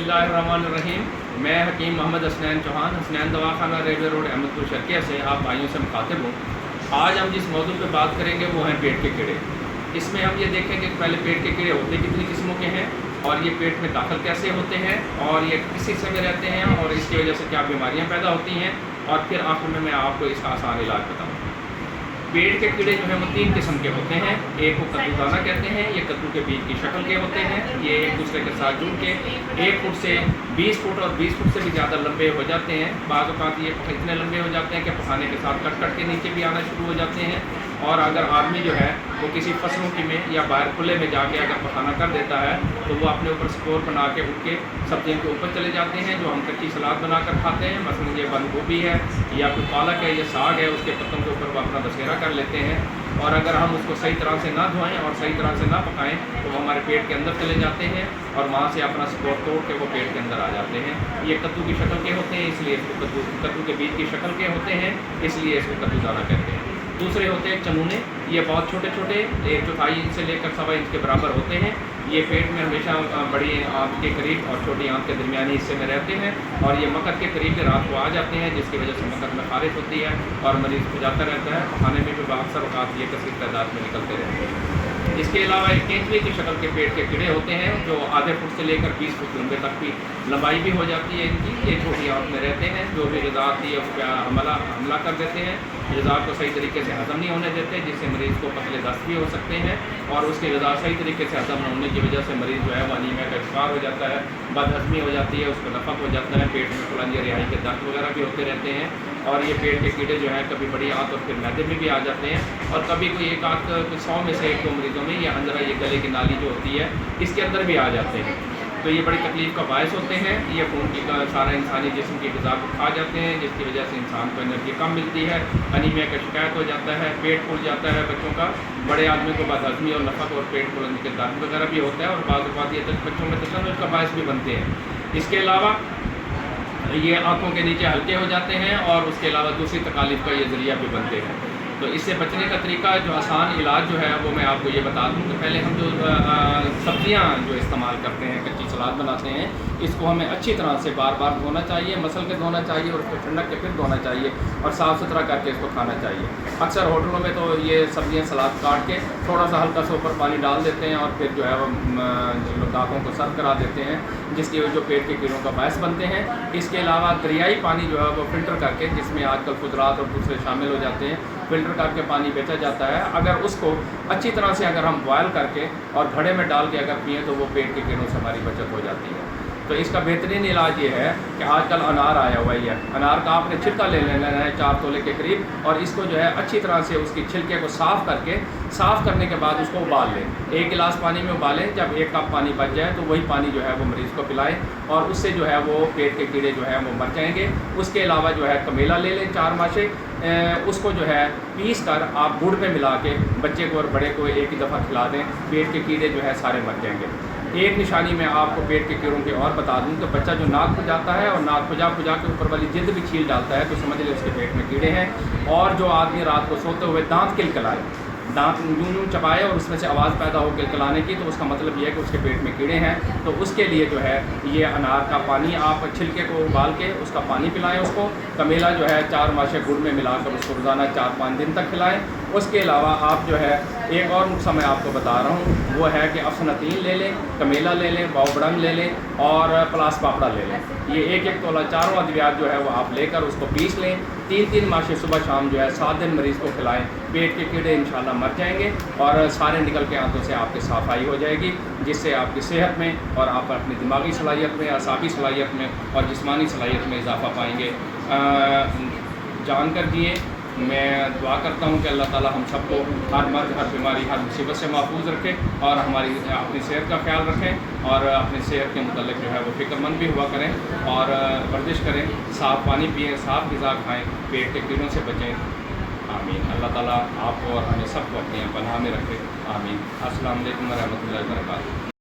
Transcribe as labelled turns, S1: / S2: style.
S1: बिस्मिल्लाहिर्रहमानिर्रहीम। मैं हकीम मोहम्मद हसनैन चौहान हसनैन दवाखाना रेलवे रोड अहमदपुर शर्किया से आप भाइयों से मुखातिब हूँ। आज हम जिस मौजू पे बात करेंगे वो हैं पेट के कीड़े। इसमें हम ये देखेंगे कि पहले पेट के कीड़े होते कितनी किस्मों के हैं और ये पेट में दाखिल कैसे होते हैं और ये किस हिस्से में रहते हैं और इसकी वजह से क्या बीमारियाँ पैदा होती हैं, और फिर आखिर में मैं आपको इसका आसान इलाज बताऊँगा। पेट के कीड़े जो हैं वो 3 किस्म के होते हैं। एक को कद्दूदाना कहते हैं, ये कद्दू के बीज की शक्ल के होते हैं। ये एक दूसरे के साथ जुड़ के 1 फुट से 20 फुट और 20 फुट से भी ज़्यादा लंबे हो जाते हैं। बाज़ औक़ात ये इतने लंबे हो जाते हैं कि पखाने के साथ कट के नीचे भी आना शुरू हो जाते हैं। और अगर आदमी जो है वो किसी फसलों में या बाहर खुले में जाके अगर पखाना कर देता है तो वो अपने ऊपर स्कोर बना के उठ के सब्जियों के ऊपर चले जाते हैं, जो हम कच्ची सलाद बनाकर खाते हैं। मसलन ये बंद गोभी है या कोई पालक है या साग है, उसके पत्तों के ऊपर वो अपना बसेरा कर लेते हैं। और अगर हम उसको सही तरह से ना धोएं और सही तरह से ना पकाएं तो वो हमारे पेट के अंदर चले जाते हैं और वहाँ से अपना स्कोर तोड़ के वो पेट के अंदर आ जाते हैं। ये कद्दू की शक्ल के होते हैं, इसलिए इसको कद्दू के बीज की शक्ल के होते हैं, इसलिए इसको कद्दूदाना कहते हैं। दूसरे होते हैं चनूने। ये बहुत छोटे छोटे 1/4 इंच से लेकर 1.25 इंच के बराबर होते हैं। ये पेट में हमेशा बड़ी आंत के करीब और छोटी आंत के दरमियानी हिस्से में रहते हैं और ये मकद के करीब रात को आ जाते हैं, जिसकी वजह से मकद में खारिश होती है और मरीज़ को जाता रहता है। खाने में भी अक्सर औक़ात ये कसीर तादाद में निकलते रहते हैं। इसके अलावा एक केंचुए की शक्ल के पेट के कीड़े होते हैं, जो आधे फुट से लेकर 20 फुट लंबे तक की लंबाई भी हो जाती है इनकी। ये छोटी आंत में रहते हैं, जो भी ग़िज़ा आती है उस पर हमला कर देते हैं। ग़िज़ा को सही तरीके से हज़म नहीं होने देते, जिससे मरीज़ को पतले दस्त भी हो सकते हैं और उसके ग़िज़ा सही तरीके से हज़म न होने की वजह से मरीज़ जो है वो अनीमिया का शिकार हो जाता है, बदहज़मी हो जाती है, उसको नफ़क हो जाता है, पेट में फुलंजिया रिहाई के दर्द वगैरह भी होते रहते हैं। और ये पेट के कीड़े जो हैं कभी बड़ी आंत और फिर मैदे में भी आ जाते हैं और कभी कोई एक आंत 100 में से 1-2 मरीज़ों में ये अंदर ये गले की नाली जो होती है इसके अंदर भी आ जाते हैं। तो ये बड़ी तकलीफ़ का बायस होते हैं। ये खून की सारा इंसानी जिस्म की ग़िज़ा को खा जाते हैं, जिसकी वजह से इंसान को एनर्जी कम मिलती है, अनीमिया का शिकायत हो जाता है, पेट फूल जाता है बच्चों का। बड़े आदमी को बदहज़मी और नफ़क और पेट फूलने के दर्द वगैरह भी होता है और बाज़ औक़ात ये बच्चों में तशन्नुज़ का बायस भी बनते हैं। इसके अलावा ये आँखों के नीचे हल्के हो जाते हैं और उसके अलावा दूसरी तकालीफ का ये ज़रिया भी बनते हैं। तो इससे बचने का तरीका जो आसान इलाज जो है वो मैं आपको ये बता दूँ। तो पहले हम जो सब्ज़ियाँ जो इस्तेमाल करते हैं, कच्ची सलाद बनाते हैं, इसको हमें अच्छी तरह से बार बार धोना चाहिए, मसल के धोना चाहिए और उसको ठंडक के फिर धोना चाहिए और साफ़ सुथरा करके इसको खाना चाहिए। अक्सर होटलों में तो ये सब्ज़ियाँ सलाद काट के थोड़ा सा हल्का सा ऊपर पानी डाल देते हैं और फिर जो है वो दांतों को सर्व करा देते हैं, जिसकी वजह जो पेट के कीड़ों का बायस बनते हैं। इसके अलावा दरियाई पानी जो है वो फ़िल्टर करके, जिसमें आजकल खुदरात और दूसरे शामिल हो जाते हैं, फ़िल्टर करके पानी बेचा जाता है। अगर उसको अच्छी तरह से अगर हम बॉयल करके और घड़े में डाल के अगर पिएँ तो वो पेट के कीड़ों से हमारी बचत हो जाती है। तो इसका बेहतरीन इलाज ये है कि आजकल अनार आया हुआ ही है, अनार का आपने छिलका ले लेना है 4 तोले के करीब और इसको जो है अच्छी तरह से उसकी छिलके को साफ़ करने के बाद उसको उबाल लें। 1 गिलास पानी में उबालें, जब 1 कप पानी बच जाए तो वही पानी जो है वो मरीज़ को पिलाएं और उससे जो है वो पेट के कीड़े जो है वो मर जाएंगे। उसके अलावा जो है कमेला ले लें 4 माशे, उसको जो है पीस कर आप गुड़ में मिला के बच्चे को और बड़े को एक ही दफ़ा खिला दें, पेट के कीड़े जो है सारे मर जाएंगे। एक निशानी में आपको पेट के कीड़ों की और बता दूं तो बच्चा जो नाक खुजाता है और नाक खुजा के ऊपर वाली जिल्द भी छील डालता है तो समझ ले उसके पेट में कीड़े हैं। और जो आदमी रात को सोते हुए दांत किलकिलाए, दांत यूं चबाए और उसमें से आवाज़ पैदा हो किलकिलाने की, तो उसका मतलब ये है कि उसके पेट में कीड़े हैं। तो उसके लिए जो है ये अनार का पानी आप छिलके को उबाल के उसका पानी पिलाएं उसको। कमेला जो है 4 माशे गुड़ में मिलाकर उसको रोज़ाना 4-5 दिन तक खिलाएं। उसके अलावा आप जो है एक और नुस्खा मैं आपको बता रहा हूँ, वो है कि अफसनतीन ले लें, कमेला ले लें, बावबड़ंग ले लें और पलास पापड़ा ले लें। ये 1-1 तोला चारों अद्वियात जो है वो आप लेकर उसको पीस लें। 3-3 माशे सुबह शाम जो है 7 दिन मरीज़ को खिलाएं। पेट के कीड़े इंशाल्लाह मर जाएंगे और सारे निकल के आंतों से आपकी सफाई हो जाएगी, जिससे आपकी सेहत में और आप अपनी दिमागी सलाहियत में, असाबी सलाहियत में और जिस्मानी सलाहियत में इजाफ़ा पाएंगे। जानकर जिए। मैं दुआ करता हूँ कि अल्लाह ताला हम सबको हर मर्ज़, हर बीमारी, हर मुसीबत से महफूज रखें और हमारी अपनी सेहत का ख्याल रखें और अपनी सेहत के मुतल्लिक़ जो है वो फ़िक्रमंद भी हुआ करें और वर्जिश करें, साफ़ पानी पिएँ, साफ़ ग़िज़ा खाएँ, पेट के कीड़ों से बचें। आमीन। अल्लाह ताला आपको और हमें सबको अपनी पनाह में रखे। आमीन। अस्सलाम वालेकुम व रहमतुल्लाहि व बरकातहू।